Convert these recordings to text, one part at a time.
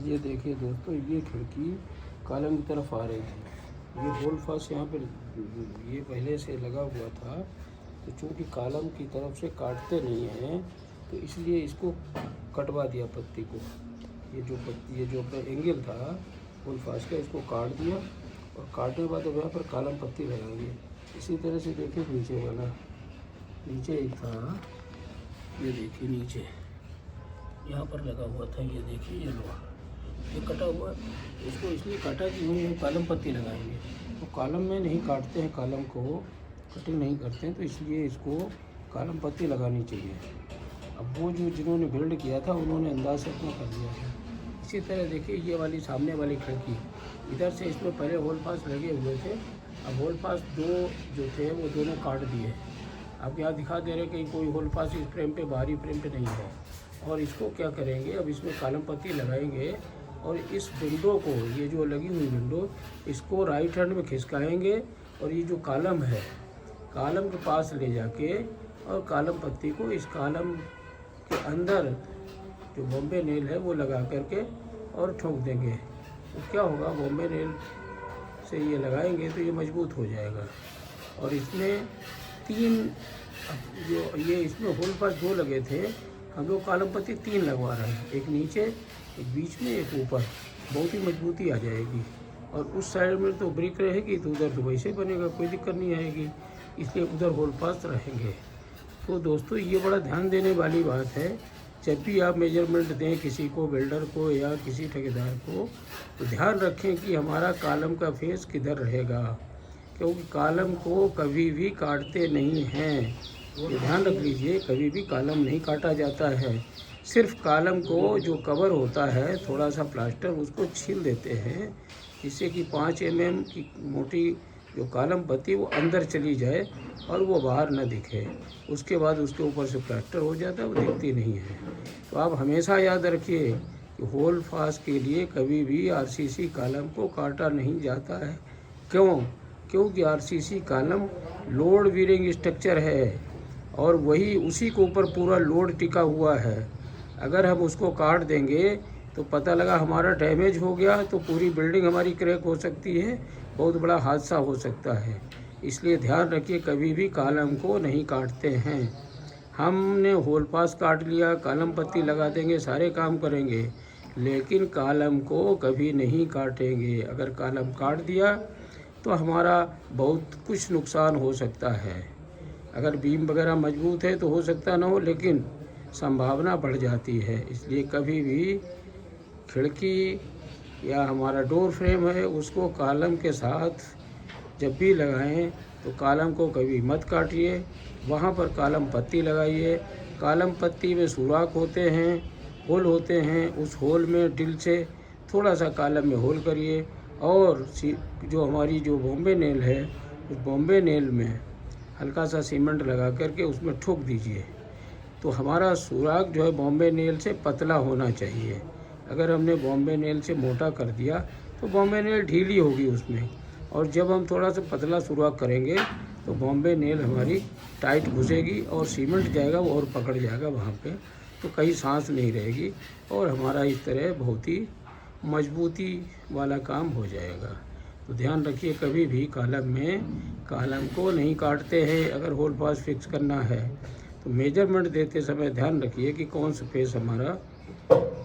ये देखिए दोस्तों, ये खिड़की कॉलम की तरफ आ रही थी। ये होल फास यहाँ पर ये पहले से लगा हुआ था, तो चूँकि कॉलम की तरफ से काटते नहीं हैं तो इसलिए इसको कटवा दिया पत्ती को। ये जो अपना एंगल था होल फास का, इसको काट दिया और काटने के बाद अब यहाँ पर कॉलम पत्ती लगाएंगे। इसी तरह से देखिए नीचे वाला, नीचे एक था, ये देखिए नीचे यहाँ पर लगा हुआ था, ये देखिए ये लोहा, ये कटा हुआ। इसको इसलिए काटा कि हम कॉलम पत्ती लगाएंगे, तो कॉलम में नहीं काटते हैं, कॉलम को कटिंग नहीं करते हैं, तो इसलिए इसको कॉलम पत्ती लगानी चाहिए। अब वो जो जिन्होंने बिल्ड किया था उन्होंने अंदाज से अपना कर दिया था। इसी तरह देखिए ये वाली सामने वाली खिड़की, इधर से इसमें पहले होल पास लगे हुए थे, अब होल पास दो जो थे वो दोनों काट दिए। अब यहाँ दिखा दे रहे कि कोई होल पास इस फ्रेम पे, बाहरी फ्रेम पे नहीं है। और इसको क्या करेंगे, अब इसमें कॉलम पत्ती लगाएंगे और इस विंडो को, ये जो लगी हुई विंडो, इसको राइट हैंड में खिसकाएंगे और ये जो कॉलम है, कॉलम के पास ले जाके और कॉलम पत्ती को इस कॉलम के अंदर जो बॉम्बे नेल है वो लगा करके और ठोक देंगे। तो क्या होगा, बॉम्बे नेल से ये लगाएंगे तो ये मजबूत हो जाएगा। और इसमें तीन, जो ये इसमें होल पास दो लगे थे, हम लोग कॉलम पत्ती तीन लगवा रहे हैं, एक नीचे, एक बीच में, एक ऊपर। बहुत ही मजबूती आ जाएगी। और उस साइड में तो ब्रिक रहेगी तो उधर तो वैसे बनेगा, कोई दिक्कत नहीं आएगी, इसलिए उधर होल पास रहेंगे। तो दोस्तों ये बड़ा ध्यान देने वाली बात है, जब भी आप मेजरमेंट दें किसी को, बिल्डर को या किसी ठेकेदार को, तो ध्यान रखें कि हमारा कॉलम का फेस किधर रहेगा, क्योंकि कॉलम को कभी भी काटते नहीं हैं। ये ध्यान रख लीजिए, कभी भी कॉलम नहीं काटा जाता है। सिर्फ कॉलम को जो कवर होता है, थोड़ा सा प्लास्टर, उसको छील देते हैं, जिससे कि 5 mm की मोटी जो कॉलम पत्ती वो अंदर चली जाए और वो बाहर न दिखे। उसके बाद उसके ऊपर से प्लास्टर हो जाता है, वो दिखती नहीं है। तो आप हमेशा याद रखिए कि होल फास के लिए कभी भी आरसीसी कॉलम को काटा नहीं जाता है। क्योंकि RCC column load bearing structure है और वही उसी के ऊपर पूरा लोड टिका हुआ है। अगर हम उसको काट देंगे तो पता लगा हमारा डैमेज हो गया तो पूरी बिल्डिंग हमारी क्रैक हो सकती है, बहुत बड़ा हादसा हो सकता है। इसलिए ध्यान रखिए, कभी भी कॉलम को नहीं काटते हैं। हमने होल पास काट लिया, कॉलम पत्ती लगा देंगे, सारे काम करेंगे, लेकिन कॉलम को कभी नहीं काटेंगे। अगर कॉलम काट दिया तो हमारा बहुत कुछ नुकसान हो सकता है। अगर बीम वगैरह मजबूत है तो हो सकता ना हो, लेकिन संभावना बढ़ जाती है। इसलिए कभी भी खिड़की या हमारा डोर फ्रेम है उसको कॉलम के साथ जब भी लगाएं तो कॉलम को कभी मत काटिए, वहाँ पर कॉलम पत्ती लगाइए। कॉलम पत्ती में सुराख होते हैं, होल होते हैं, उस होल में ड्रिल से थोड़ा सा कॉलम में होल करिए और जो हमारी जो बॉम्बे नेल है, उस बॉम्बे नेल में हल्का सा सीमेंट लगा करके उसमें ठोक दीजिए। तो हमारा सुराख जो है बॉम्बे नेल से पतला होना चाहिए। अगर हमने बॉम्बे नेल से मोटा कर दिया तो बॉम्बे नेल ढीली होगी उसमें, और जब हम थोड़ा सा पतला सुराख करेंगे तो बॉम्बे नेल हमारी टाइट घुसेगी और सीमेंट जाएगा वो और पकड़ जाएगा वहाँ पे, तो कहीं सांस नहीं रहेगी और हमारा इस तरह बहुत ही मजबूती वाला काम हो जाएगा। तो ध्यान रखिए, कभी भी कॉलम में कॉलम को नहीं काटते हैं। अगर होल पास फिक्स करना है तो मेजरमेंट देते समय ध्यान रखिए कि कौन सा फेस हमारा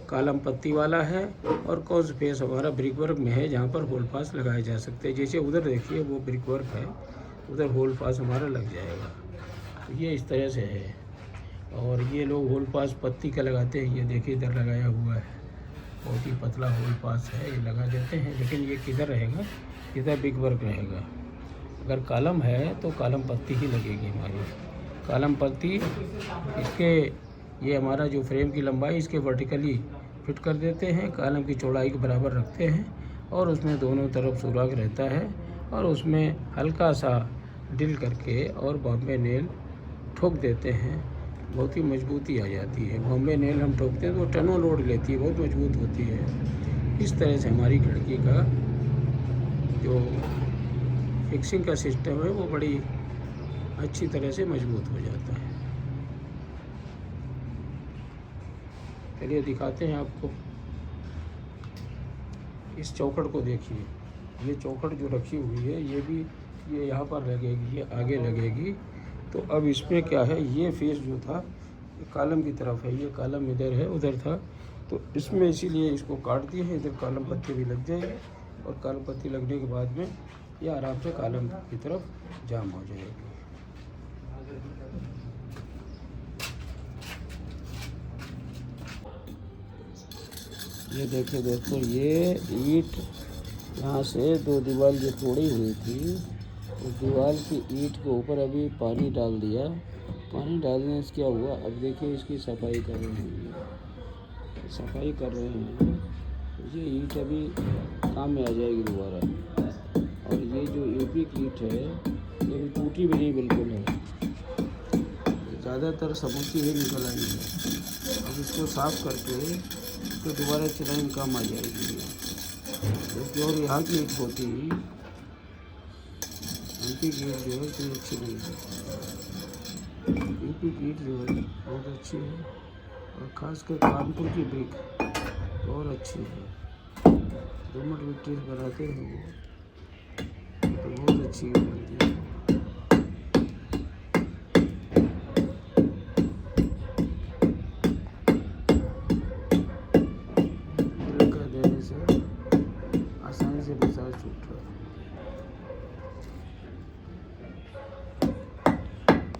कॉलम पत्ती वाला है और कौन सा फेस हमारा ब्रिक वर्क में है, जहाँ पर होल पास लगाए जा सकते हैं। जैसे उधर देखिए वो ब्रिक वर्क है, उधर होल पास हमारा लग जाएगा। तो ये इस तरह से है। और ये लोग होल पास पत्ती का लगाते हैं, ये देखिए इधर लगाया हुआ है, बहुत ही पतला होल पास है, ये लगा देते हैं। लेकिन ये किधर रहेगा, इधर ब्रिक वर्क रहेगा। अगर कॉलम है तो कॉलम पत्ती ही लगेगी हमारी। कॉलम पत्ती इसके, ये हमारा जो फ्रेम की लंबाई इसके वर्टिकली फिट कर देते हैं, कॉलम की चौड़ाई के बराबर रखते हैं और उसमें दोनों तरफ सुराख रहता है और उसमें हल्का सा ड्रिल करके और बॉम्बे नेल ठोक देते हैं। बहुत ही मजबूती आ जाती है। बॉम्बे नेल हम ठोकते हैं तो टनों लोड लेती है, बहुत मजबूत होती है। इस तरह से हमारी खिड़की का जो फिक्सिंग का सिस्टम है वो बड़ी अच्छी तरह से मजबूत हो जाता है। चलिए दिखाते हैं आपको। इस चौखट को देखिए, ये चौखट जो रखी हुई है ये भी ये यहाँ पर लगेगी, ये आगे लगेगी। तो अब इसमें क्या है, ये फेस जो था ये कॉलम की तरफ है, ये कॉलम इधर है उधर था, तो इसमें इसीलिए इसको काट दिया है। इधर कॉलम पत्ती भी लग जाएगी और कॉलम पत्ती लगने के बाद में ये आराम से कॉलम की तरफ जाम हो जाएगी। ये देखिए दोस्तों, ये ईंट यहाँ से 2 दीवार जो तोड़ी हुई थी, उस दीवार की ईंट के ऊपर अभी पानी डाल दिया। पानी डालने से क्या हुआ, अब देखिए इसकी सफाई कर रहे हैं, सफाई कर रहे हैं। ये ईंट अभी काम में आ जाएगी दोबारा। और ये जो यूपी की ईंट है ये भी टूटी भी नहीं बिल्कुल है, ज़्यादातर समूची ही निकल आई है। अब इसको साफ़ करके तो दोबारा चलाने काम आ जाएगी। तो और यहाँ की ईंट होती एमपी की ईंट जो है इतनी अच्छी नहीं है। यूपी की ईंट जो है बहुत अच्छी है, और ख़ासकर कानपुर की ब्रिक और अच्छी है। दोमट मिट्टी से बनाते हैं वो, तो बहुत अच्छी बनती है।